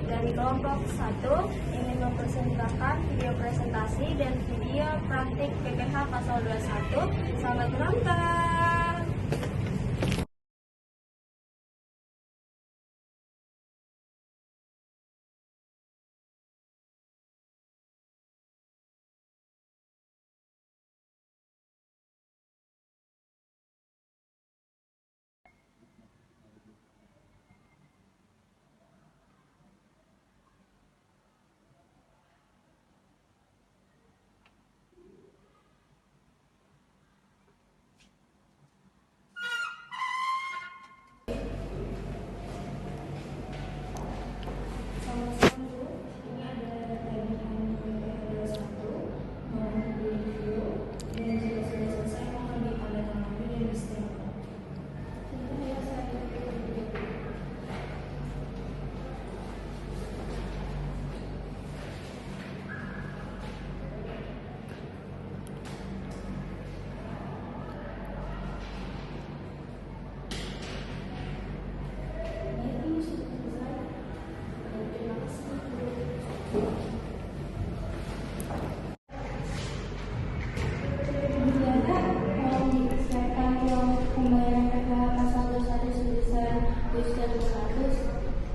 dari kelompok 1 ingin mempersembahkan video presentasi dan video praktik PPH pasal 21. Selamat menonton.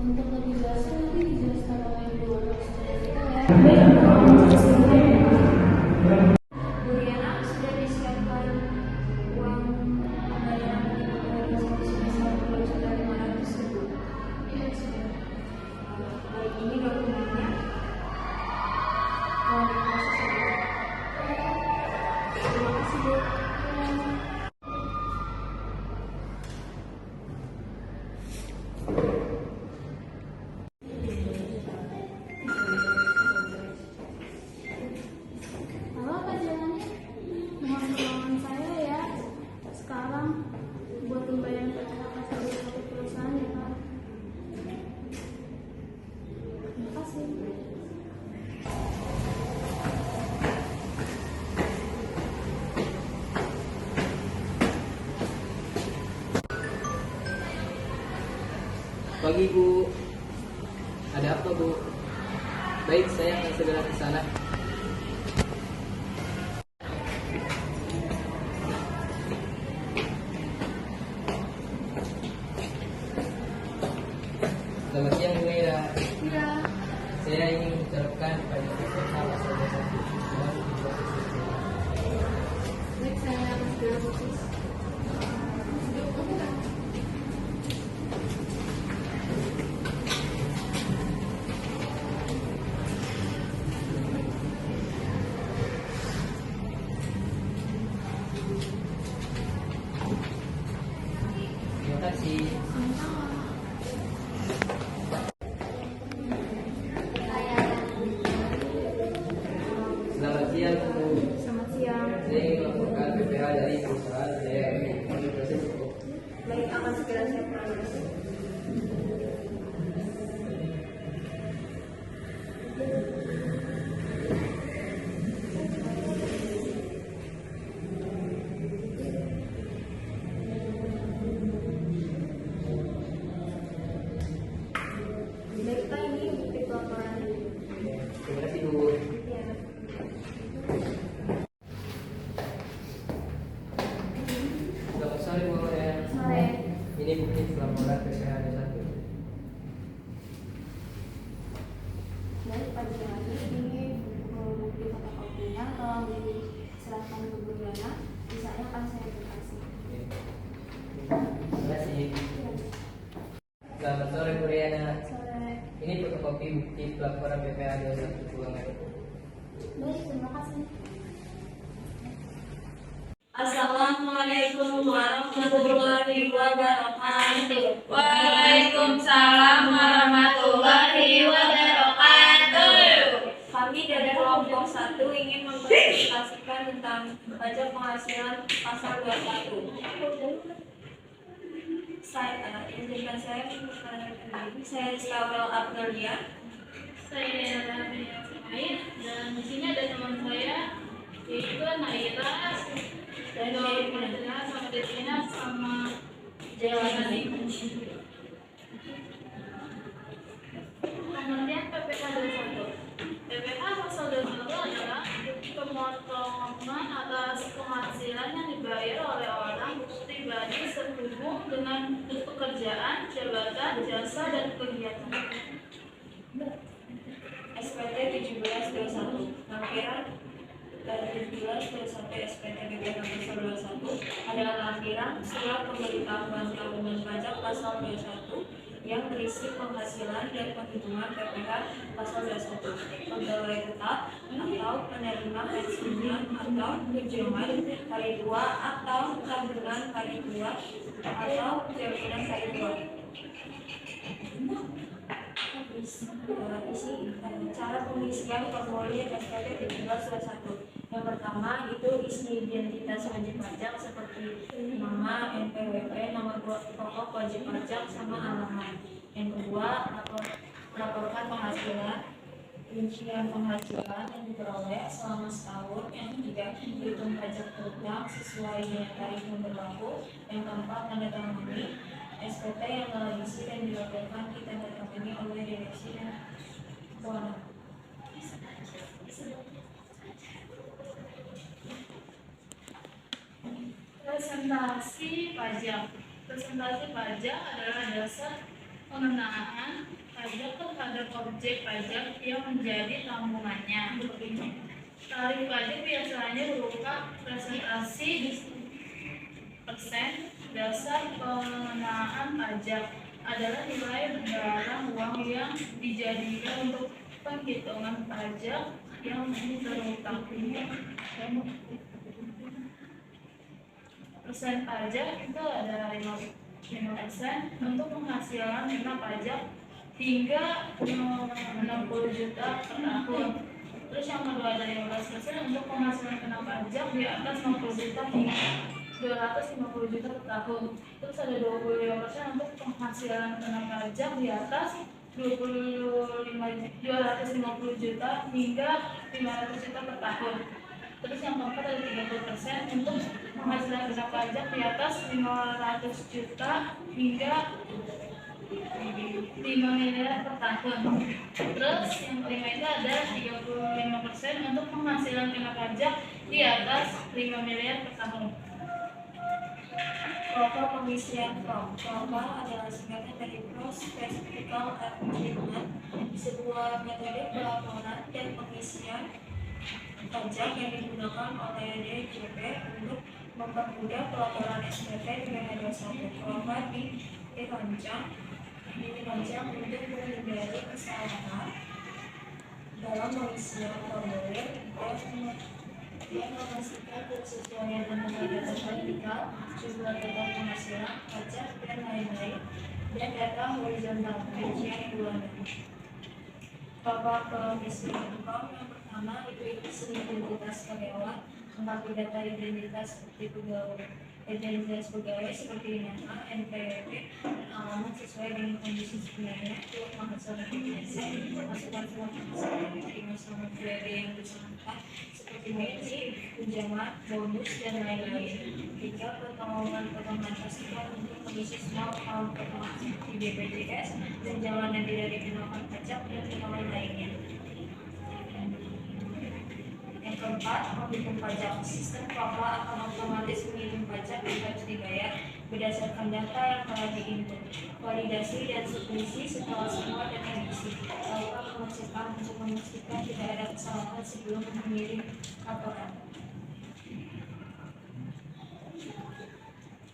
Untuk lebih jelasnya nanti dijelaskan oleh Bu ya. Bu Riana, sudah disiapkan uang pembayaran sebesar Rp500.000? Iya, sudah. Baik, ini dokumennya. Mau diproses ya? Terima kasih, Bu. Halo Pak Jalannya, mohon tolongan saya ya. Sekarang buat pembayaran PPH pasal 21 perusahaan ya Pak. Terima kasih. Pagi Bu, ada apa Bu? Baik, saya akan segera ke sana. Selamat siang Bu Ira. Iya. Saya ingin mengucapkan pada PPH pasal 21. Baik, saya akan segera proses. Terima kasih. Selamat siang Bu. Selamat siang. Saya ingin melaporkan PPH dari perusahaan saya. Ini proses cukup. Baik, akan segera saya proses. Baik, Pak, ini bukti pelaporan. Terima kasih Bu. Ya. Selamat sore Bu ya. Sore. Ini bukti pelaporan PPH 21. Baik, Pak Jalannya, ini bukti fotokopinya. Tolong diserahkan ke Bu Riana. Sisanya akan saya kasih. Terima kasih. Selamat sore Bu Riana. Sore. Ini fotokopi bukti pelaporan PPH 21 keuangan. Baik, terima kasih. Assalamualaikum warahmatullahi wabarakatuh. Waalaikumsalam warahmatullahi wabarakatuh. Kami dari kelompok 1 ingin mempresentasikan tentang pajak penghasilan pasal 21. Izinkan saya memperkenalkan diri. Saya Rizka Abdullia. Saya Rabia Sumaid dan di sini ada teman saya yaitu Naira dan Martina sama Desina sama Jalan. dengan pekerjaan, jabatan, jasa, dan kegiatan. SPT 1721 lampiran dari 1721 SPT BPH pasal 21 adalah lampiran surat pemberitahuan tabungan pajak pasal 21 yang berisi penghasilan dan penghitungan PPh pasal 21, pegawai tetap atau penerima pensiunan atau tunjangan kali 2 atau tabungan kali 2 atau jaminan kali 2. Cara pengisian formulir SPT 1721. Yang pertama itu isi identitas wajib pajak seperti nama, NPWP, nomor pokok wajib pajak sama alamat. Yang kedua, laporkan penghasilan, rincian penghasilan yang diperoleh selama setahun. Yang ketiga, hitung pajak terutang sesuai dengan tarif yang berlaku. Yang keempat, tanda tangani SPT yang telah diisi dan dilaporkan ditandatangani oleh direksi dan keuangan. Presentasi pajak. Presentasi pajak adalah dasar pengenaan pajak terhadap objek pajak yang menjadi tanggungannya. Tarif pajak biasanya berupa presentasi persen. Dasar pengenaan pajak adalah nilai barang uang yang dijadikan untuk penghitungan pajak yang terutang. Persen pajak itu ada 5% untuk penghasilan kena pajak hingga 60 juta per tahun. Terus yang kedua ada 15% untuk penghasilan kena pajak di atas 60 juta hingga 250 juta per tahun. Terus ada 25% untuk penghasilan kena pajak di atas 250 juta hingga 500 juta per tahun. Terus yang keempat ada 30% untuk penghasilan kena pajak di atas 500 juta hingga 5 miliar per tahun. Terus yang kelima itu ada 35% untuk penghasilan kena pajak di atas 5 miliar per tahun. Protokol pengisian form. Protokol adalah singkatan dari Pro-Specifical Achievement, sebuah metode pelaporan dan pengisian pajak yang digunakan oleh DJP untuk mempermudah pelaporan SPT 2021. Protokol dirancang untuk menghindari kesalahan dalam pengisian formulir yang memastikan kesesuaian antara data vertikal, jumlah data penghasilan, pajak, dan lain-lain, dan data horizontal, rincian bulanan. Babak pengisian form yang pertama itu isi identitas karyawan, mengakui data identitas seperti nama, NPWP, dan alamat sesuai dengan kondisi sebenarnya, penghasilan biasa, masukan surat penghasilan, terima selama periode yang disarankan, seperti gaji, tunjangan, bonus, dan lain-lain. 3. Potongan pasukan untuk mengisi semua account potongan di BPJS, tunjangan yang tidak dikenakan pajak, dan potongan lainnya. Yang keempat, menghitung pajak. Sistem PAPA akan otomatis menghitung pajak yang harus dibayar berdasarkan data yang telah diinput, validasi dan submisi setelah semua data diisi. Lakukan pengecekan untuk memastikan tidak ada kesalahan sebelum mengirim laporan.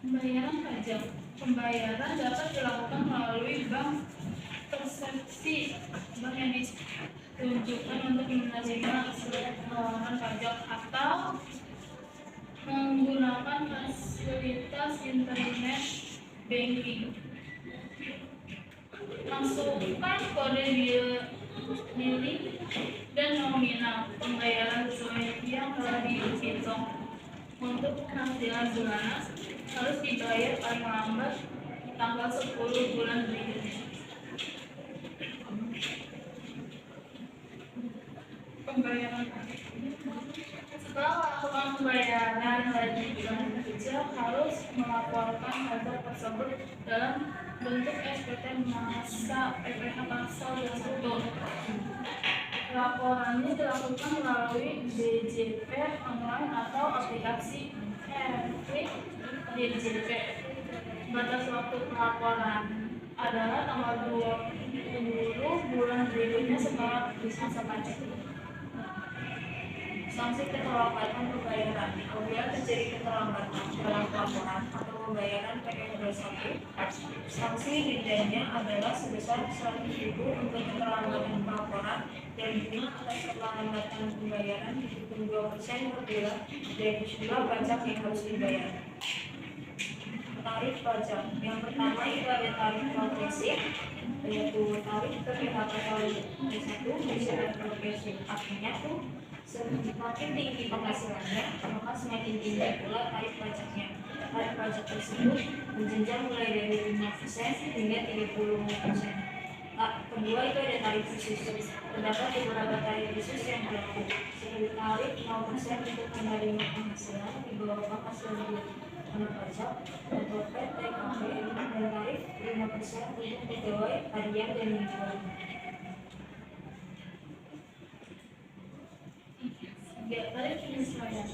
Pembayaran pajak. Pembayaran dapat dilakukan melalui bank persepsi, bank yang ditunjukkan untuk menerima surat pengeluaran pajak, atau menggunakan fasilitas internet banking. Masukkan kode billing dan nominal pembayaran sesuai yang telah dihitung. Untuk penghasilan bulanan harus dibayar paling lambat tanggal 10 bulan berikutnya. Pembayaran setelah melakukan pembayaran wajib pajak harus melaporkan pajak tersebut dalam bentuk SPT masa PPh pasal 21. Laporannya dilakukan melalui DJP online atau aplikasi e-Klik DJP. Batas waktu pelaporan adalah tanggal 20 bulan berikutnya setelah masa pajak. Sanksi keterlambatan pembayaran. Apabila terjadi keterlambatan dalam pelaporan atau pembayaran PKN 21, sanksi dendanya adalah sebesar 100.000 untuk keterlambatan pelaporan dan denda atas keterlambatan pembayaran dihitung 2% per bulan dari jumlah pajak yang harus dibayar. Tarif pajak. Yang pertama itu ada tarif progresif, yaitu tarif PPh tahun 1 bersyarat progresif. Artinya tuh semakin tinggi penghasilannya, maka semakin tinggi pula tarif pajaknya. Tarif pajak tersebut menjenjang mulai dari 5% hingga 30%. Kedua itu ada tarif khusus. Terdapat beberapa tarif khusus yang berlaku, seperti tarif 0% untuk penerima penghasilan di bawah hasil anak pajak atau PTKP, dan tarif 5% untuk pegawai harian dan mingguan. Tarif penyesuaian.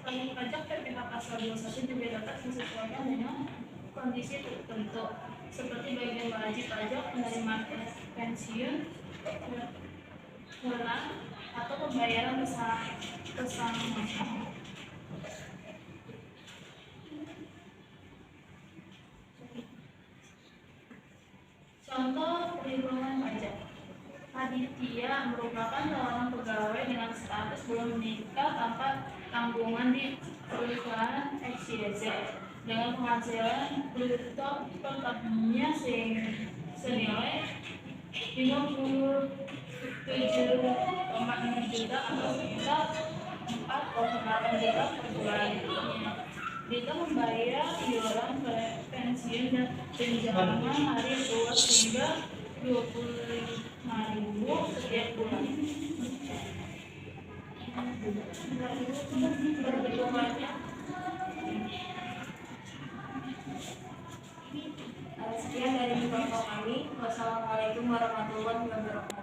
Tarif pajak PPh pasal 21 juga dapat disesuaikan dengan kondisi tertentu, seperti bagi wajib pajak, penerima pensiun, welang, atau pembayaran pesangon. Contoh perhitungan pajak. Aditya merupakan seorang pegawai dengan status belum menikah tanpa tanggungan di perusahaan XYZ dengan penghasilan bruto per tahunnya senilai 57,6 juta atau sekitar 4,8 juta per bulan. Dita membayar iuran pensiun dan tunjangan hari tua hingga 25.000 setiap bulan. Perhitungannya sekian dari info kami. Wassalamualaikum warahmatullahi wabarakatuh.